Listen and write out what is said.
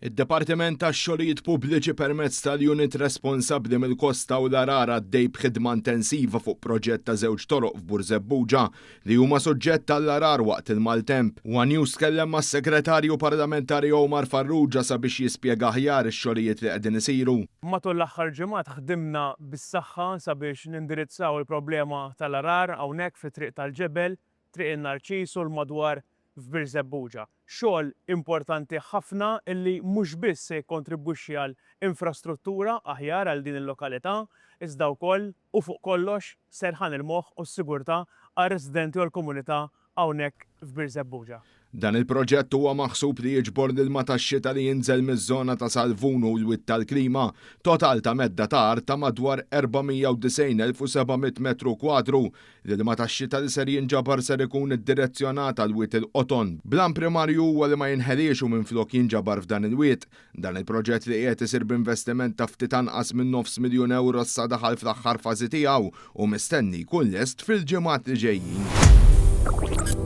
Id-Dipartiment tax-Xogħlijiet Pubbliċi permezz tal-Unit responsabbli mill-Kosta u l-Arar għaddej b'ħidma intensiva fuq proġett ta' żewġ toroq f'Burzebbuġa li huma suġġett tal-Arar waqt il-maltemp. News tkellem mas-Segretarju Parlamentari Omar Farrugia sabiex jispjega aħjar ix-xogħlijiet li qegħdin isiru. Matul l-aħħar ġimgħat ħdimna bis-saħħa sabiex nindirizzaw il-problema tal-Arar hawnhekk fit-Triq tal-Ġebel, Triq in-Narċisu l-madwar f'Burzebbuġa. Xogħol importanti ħafna illi mhux biss se jikkontribwixxi għal infrastruttura aħjar għal din il-lokalità, iżda wkoll u fuq kollox serħan il-moħħ u s-sigurtà għar-residenti u l-komunità hawnhekk f'Burzebbuġa. Dan il-proġett huwa maħsub li jiġbor l-ilma tax-xita li jinżel miż-żona ta' Salvunu u l-witt tal-klima, total ta' medda ta' art ta' madwar 490,700 metru kwadru. L-ilma tax-xita li ser jinġabar ser ikun iddirezzjonata l-witt il-qoton. Blan primarju huwa li ma jinħeliex u minflok jinġabar f'dan il-witt. Dan il-proġett li qiegħed isir b'investiment ta' ftit anqas minn €900,000 sa daħal fl-aħħar fażi tiegħu u mistenni jkun lest fil-ġimgħat li ġejjin.